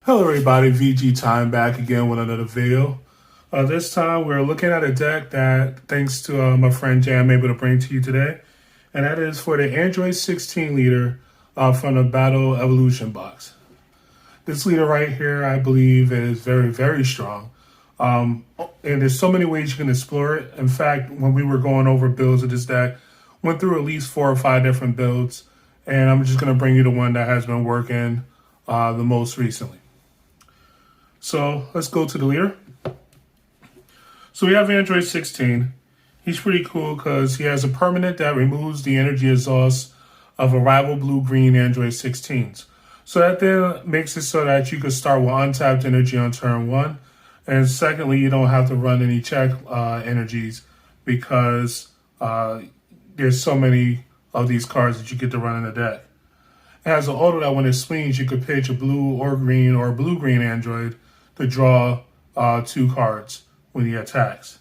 Hello everybody, VG Time back again with another video. This time we're looking at a deck that, thanks to my friend Jay, I'm able to bring to you today. And that is for the Android 16 leader from the Battle Evolution box. This leader right here, I believe, is very, very strong. And there's so many ways you can explore it. In fact, when we were going over builds of this deck, went through at least 4 or 5 different builds. And I'm just going to bring you the one that has been working the most recently. So let's go to the leader. So we have Android 16. He's pretty cool because he has a permanent that removes the energy exhaust of a rival blue-green Android 16s. So that then makes it so that you can start with untapped energy on turn 1. And secondly, you don't have to run any check energies because there's so many of these cards that you get to run in the deck. It has an auto that when it swings, you could pitch a blue or green or blue-green Android to draw 2 cards when he attacks.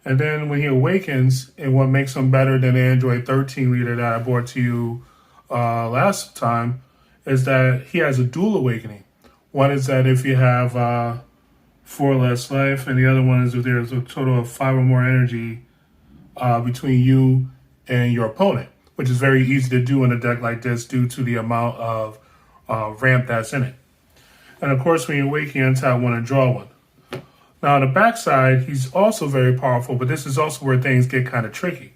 And then when he awakens, and what makes him better than the Android 13 leader that I brought to you last time, is that he has a dual awakening. One is that if you have 4 less life, and the other one is if there's a total of 5 or more energy between you and your opponent, which is very easy to do in a deck like this due to the amount of ramp that's in it. And of course, when you awaken, you untap 1 and draw 1. Now on the backside, he's also very powerful, but this is also where things get kind of tricky.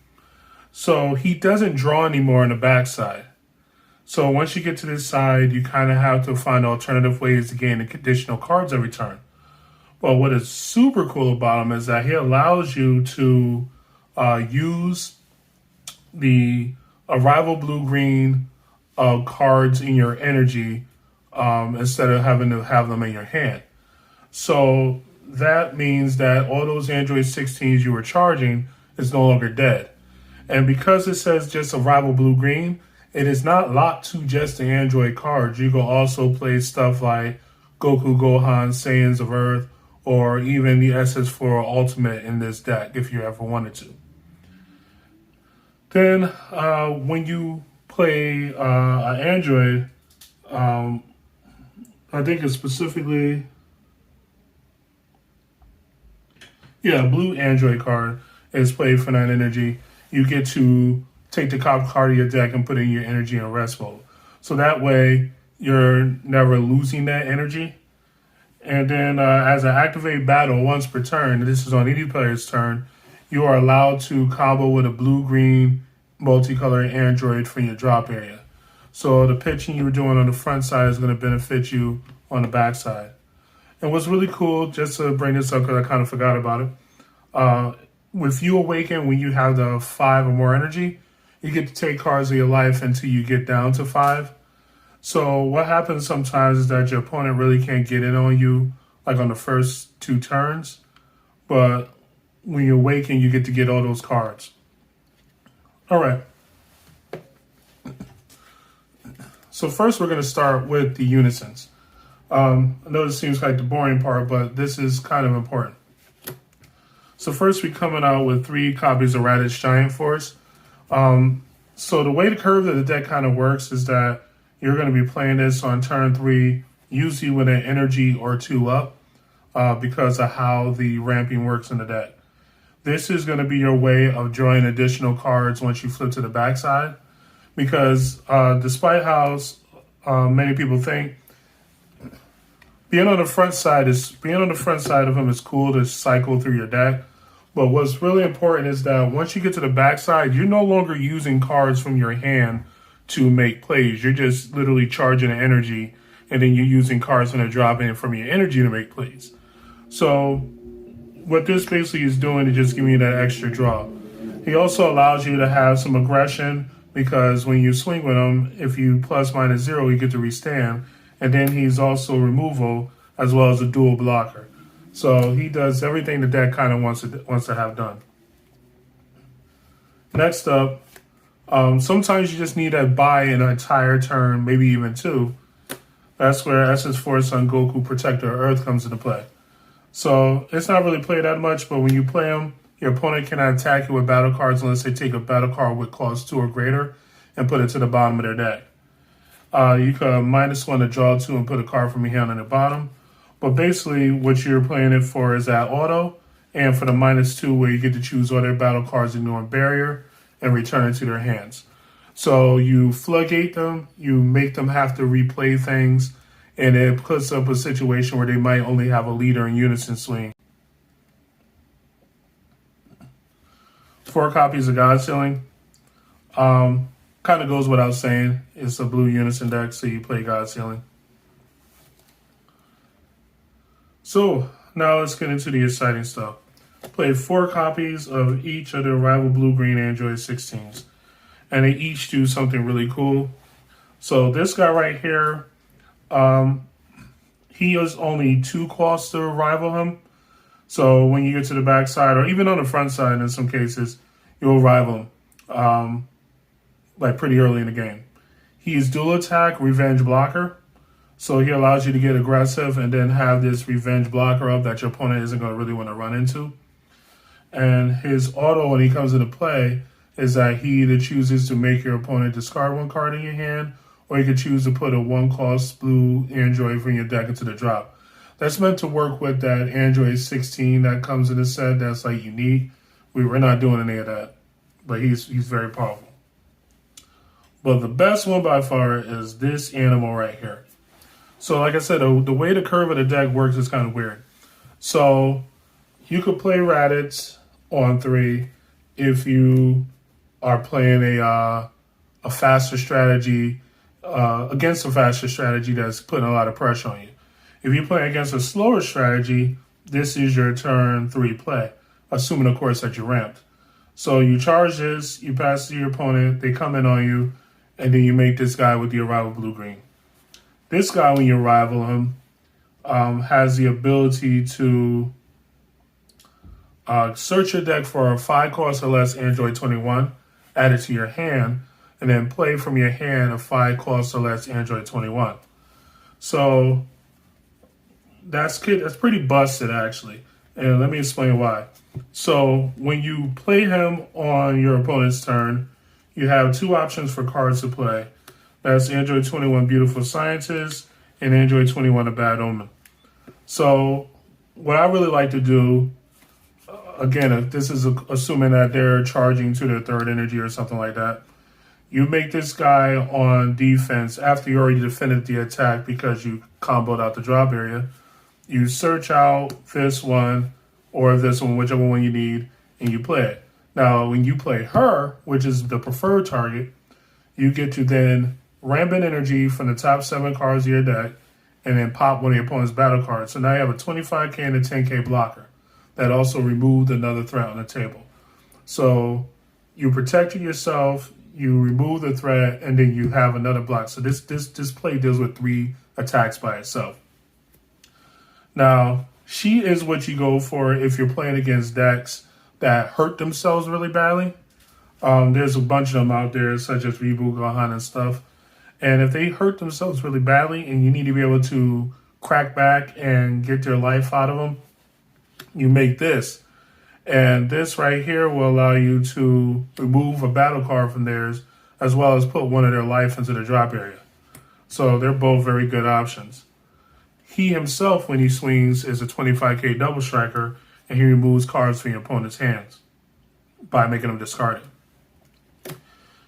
So he doesn't draw anymore on the backside. So once you get to this side, you kind of have to find alternative ways to gain additional cards every turn. But what is super cool about him is that he allows you to use the rival blue-green cards in your energy instead of having to have them in your hand. So that means that all those Android 16s you were charging is no longer dead. And because it says just a rival blue-green, it is not locked to just the Android cards. You can also play stuff like Goku, Gohan, Saiyans of Earth, or even the SS4 Ultimate in this deck if you ever wanted to. Then when you play an Android, I think it's specifically, blue Android card is played for 9 energy. You get to take the top card of your deck and put in your energy in rest mode. So that way, you're never losing that energy. And then as an activate battle once per turn, and this is on any player's turn, you are allowed to combo with a blue-green multicolor Android from your drop area. So the pitching you were doing on the front side is going to benefit you on the back side. And what's really cool, just to bring this up because I kind of forgot about it, with you awaken when you have the 5 or more energy, you get to take cards of your life until you get down to 5. So what happens sometimes is that your opponent really can't get in on you like on the first 2 turns. But when you awaken, you get to get all those cards. All right. So first we're going to start with the unisons. I know this seems like the boring part, but this is kind of important. So first we're coming out with 3 copies of Raditz Giant Force. So the way the curve of the deck kind of works is that you're going to be playing this on turn 3, usually with an energy or 2 up because of how the ramping works in the deck. This is going to be your way of drawing additional cards once you flip to the backside. Because despite how many people think, being on the front side of him is cool to cycle through your deck. But what's really important is that once you get to the backside, you're no longer using cards from your hand to make plays. You're just literally charging the energy, and then you're using cards from the drop in from your energy to make plays. So what this basically is doing is just giving you that extra draw. He also allows you to have some aggression, because when you swing with him, if you ±0, you get to restand. And then he's also removal as well as a dual blocker. So he does everything the deck kind of wants to have done. Next up, sometimes you just need to buy an entire turn, maybe even 2. That's where SS4 Son Goku Protector Earth comes into play. So it's not really played that much, but when you play him, your opponent cannot attack you with battle cards unless they take a battle card with cost 2 or greater and put it to the bottom of their deck. You could -1 to draw 2 and put a card from your hand on the bottom. But basically, what you're playing it for is that auto, and for the -2, where you get to choose all their battle cards, ignoring barrier, and return it to their hands. So you floodgate them, you make them have to replay things, and it puts up a situation where they might only have a leader in unison swing. 4 copies of God Sealing. Kind of goes without saying. It's a blue unison deck, so you play God Sealing. So now let's get into the exciting stuff. Play 4 copies of each of the rival blue-green Android 16s. And they each do something really cool. So this guy right here, he is only 2 costs to rival him. So when you get to the back side, or even on the front side in some cases, you'll rival him like pretty early in the game. He is dual attack, revenge blocker. So he allows you to get aggressive and then have this revenge blocker up that your opponent isn't going to really want to run into. And his auto, when he comes into play, is that he either chooses to make your opponent discard 1 card in your hand, or you can choose to put a 1-cost blue Android from your deck into the drop. That's meant to work with that Android 16 that comes in the set that's like unique. We're not doing any of that, but he's very powerful. But the best one by far is this animal right here. So like I said, the way the curve of the deck works is kind of weird. So you could play Raditz on 3 if you are playing a faster strategy against a faster strategy that's putting a lot of pressure on you. If you play against a slower strategy, this is your turn 3 play, assuming of course that you're ramped. So you charge this, you pass to your opponent, they come in on you, and then you make this guy with the arrival blue-green. This guy, when you rival him, has the ability to search your deck for a 5 cost or less Android 21, add it to your hand, and then play from your hand a 5 cost or less Android 21. So that's pretty busted, actually. And let me explain why. So when you play him on your opponent's turn, you have 2 options for cards to play. That's Android 21 Beautiful Scientist and Android 21 A Bad Omen. So what I really like to do, again, if this is assuming that they're charging to their 3rd energy or something like that, you make this guy on defense after you already defended the attack because you comboed out the drop area. You search out this one or this one, whichever one you need, and you play it. Now, when you play her, which is the preferred target, you get to then rampant energy from the top 7 cards of your deck and then pop one of your opponent's battle cards. So now you have a 25k and a 10k blocker that also removed another threat on the table. So you protected yourself, you remove the threat, and then you have another block. So this play deals with 3 attacks by itself. Now, she is what you go for if you're playing against decks that hurt themselves really badly. There's a bunch of them out there, such as Reboot, Gohan, and stuff. And if they hurt themselves really badly and you need to be able to crack back and get their life out of them, you make this. And this right here will allow you to remove a battle card from theirs, as well as put one of their life into the drop area. So they're both very good options. He himself, when he swings, is a 25k double striker, and he removes cards from your opponent's hands by making them discard it.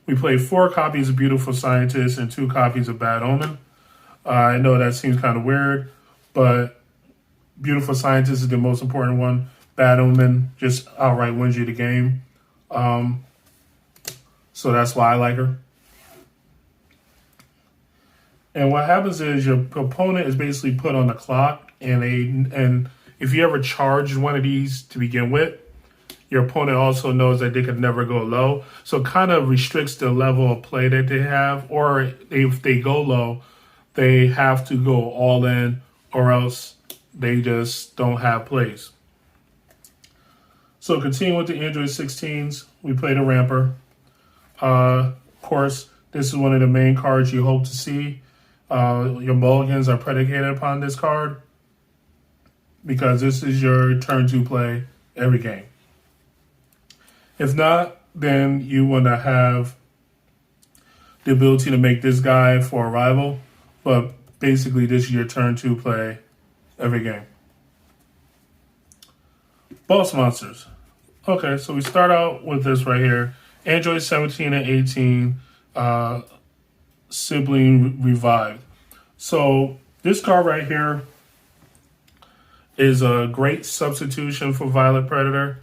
We play 4 copies of Beautiful Scientist and 2 copies of Bad Omen. I know that seems kind of weird, but Beautiful Scientist is the most important one. Bad Omen just outright wins you the game. So that's why I like her. And what happens is your opponent is basically put on the clock, and if you ever charged one of these to begin with, your opponent also knows that they could never go low. So it kind of restricts the level of play that they have. Or if they go low, they have to go all in, or else they just don't have plays. So continuing with the Android 16s, we played a Ramper. Of course, this is one of the main cards you hope to see. Your mulligans are predicated upon this card because this is your turn 2 play every game. If not, then you want to have the ability to make this guy for a rival, but basically this is your turn to play every game. Boss monsters. Okay, so we start out with this right here. Android 17 and 18, Sibling Revived. So this card right here is a great substitution for Violet Predator.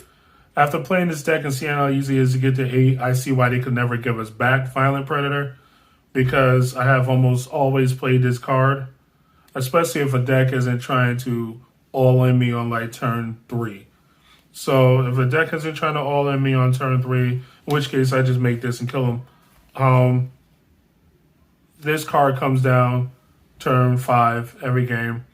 After playing this deck and seeing how easy it is to get to 8, I see why they could never give us back Violent Predator, because I have almost always played this card, especially if a deck isn't trying to all-in me on like turn 3. So if a deck isn't trying to all-in me on turn 3, in which case I just make this and kill him. This card comes down turn 5 every game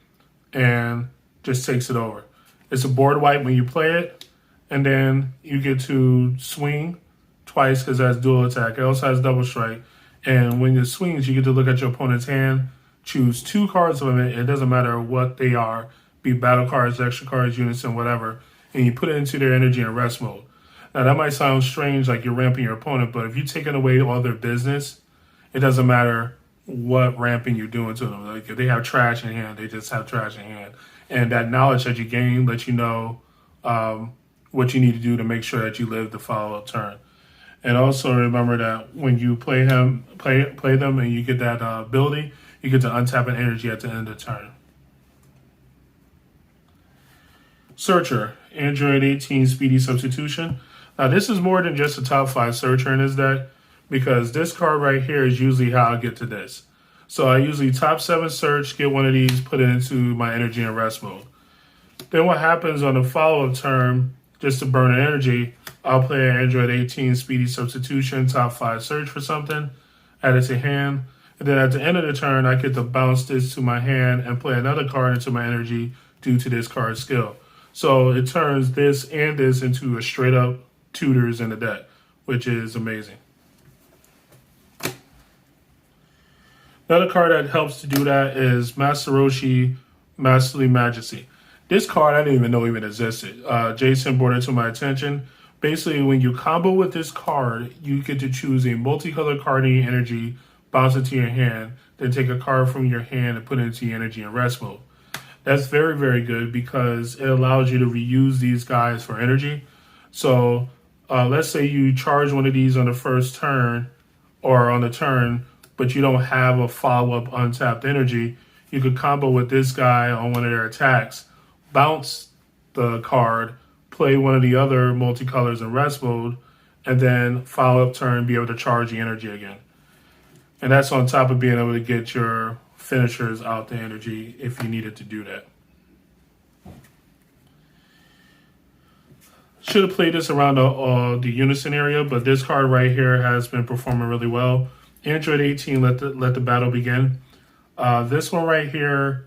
and just takes it over. It's a board wipe when you play it, and then you get to swing twice because that's dual attack. It also has double strike. And when it swings, you get to look at your opponent's hand, choose 2 cards from it. It doesn't matter what they are, be battle cards, extra cards, unison, whatever, and you put it into their energy in rest mode. Now, that might sound strange, like you're ramping your opponent, but if you're taking away all their business, it doesn't matter what ramping you're doing to them. Like if they have trash in hand, they just have trash in hand. And that knowledge that you gain lets you know what you need to do to make sure that you live the follow-up turn. And also remember that when you play them and you get that ability, you get to untap an energy at the end of the turn. Searcher, Android 18 Speedy Substitution. Now this is more than just a top 5 searcher in this deck, because this card right here is usually how I get to this. So I usually top 7 search, get one of these, put it into my energy and rest mode. Then what happens on the follow-up turn, just to burn an energy, I'll play an Android 18 Speedy Substitution, top 5 search for something, add it to hand, and then at the end of the turn, I get to bounce this to my hand and play another card into my energy due to this card's skill. So it turns this and this into a straight-up tutors in the deck, which is amazing. Another card that helps to do that is Master Roshi, Masterly Majesty. This card I didn't even know even existed. Jason brought it to my attention. Basically, when you combo with this card, you get to choose a multicolored card in your energy, bounce it to your hand, then take a card from your hand and put it into your energy and rest mode. That's very, very good because it allows you to reuse these guys for energy. So let's say you charge one of these on the first turn or on the turn, but you don't have a follow-up untapped energy. You could combo with this guy on one of their attacks, bounce the card, play one of the other multicolors in rest mode, and then follow-up turn, be able to charge the energy again. And that's on top of being able to get your finishers out the energy if you needed to do that. Should have played this around the unison area, but this card right here has been performing really well. Android 18, let the battle begin. This one right here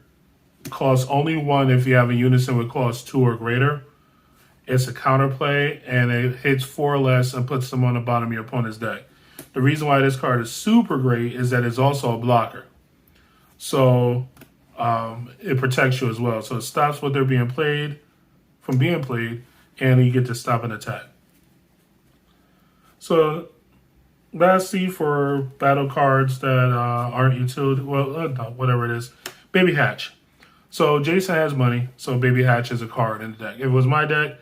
costs only 1 if you have a unison with cost 2 or greater. It's a counterplay, and it hits 4 or less and puts them on the bottom of your opponent's deck. The reason why this card is super great is that it's also a blocker. So it protects you as well. So it stops what they're being played from being played, and you get to stop an attack. So lastly, for battle cards that aren't utility, well, no, whatever it is, Baby Hatch. So Jason has money, so Baby Hatch is a card in the deck. If it was my deck,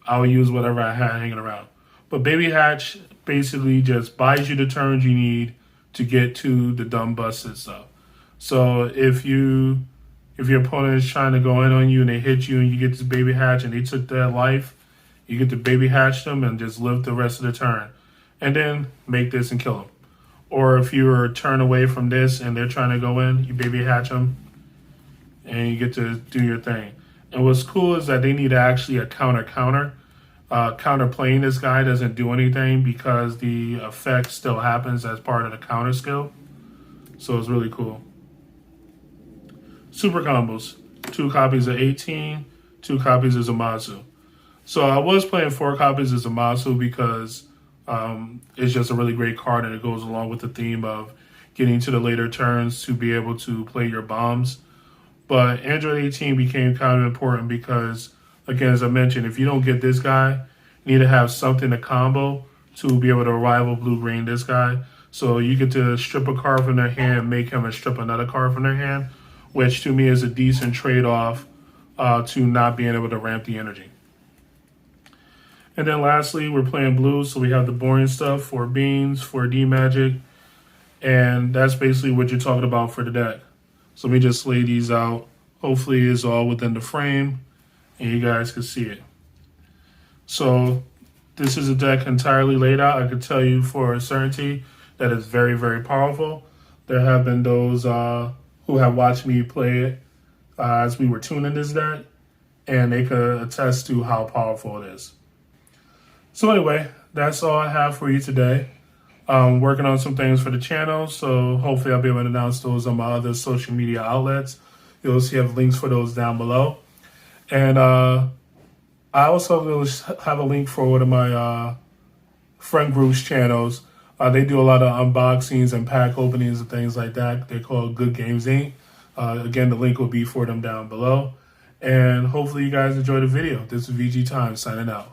I would use whatever I had hanging around. But Baby Hatch basically just buys you the turns you need to get to the dumb busted stuff. So if your opponent is trying to go in on you and they hit you and you get this Baby Hatch and they took that life, you get to Baby Hatch them and just live the rest of the turn. And then make this and kill them. Or if you're a turn away from this and they're trying to go in, you Baby Hatch them and you get to do your thing. And what's cool is that they need actually a counter. Counter playing this guy doesn't do anything because the effect still happens as part of the counter skill. So it's really cool. Super combos. 2 copies of 18, 2 copies of Zamasu. So I was playing 4 copies of Zamasu because it's just a really great card and it goes along with the theme of getting to the later turns to be able to play your bombs. But Android 18 became kind of important because, again, as I mentioned, if you don't get this guy, you need to have something to combo to be able to rival blue-green this guy. So you get to strip a card from their hand, make him strip another card from their hand, which to me is a decent trade-off to not being able to ramp the energy. And then lastly, we're playing blue, so we have the boring stuff, 4 beans, 4D magic, and that's basically what you're talking about for the deck. So let me just lay these out. Hopefully it's all within the frame, and you guys can see it. So this is a deck entirely laid out. I can tell you for a certainty that it's very, very powerful. There have been those who have watched me play it as we were tuning this deck, and they could attest to how powerful it is. So anyway, that's all I have for you today. I'm working on some things for the channel, so hopefully I'll be able to announce those on my other social media outlets. You'll see I have links for those down below. And I also will have a link for one of my friend group's channels. They do a lot of unboxings and pack openings and things like that. They're called Good Games Inc. Again, the link will be for them down below. And hopefully you guys enjoy the video. This is VG Time signing out.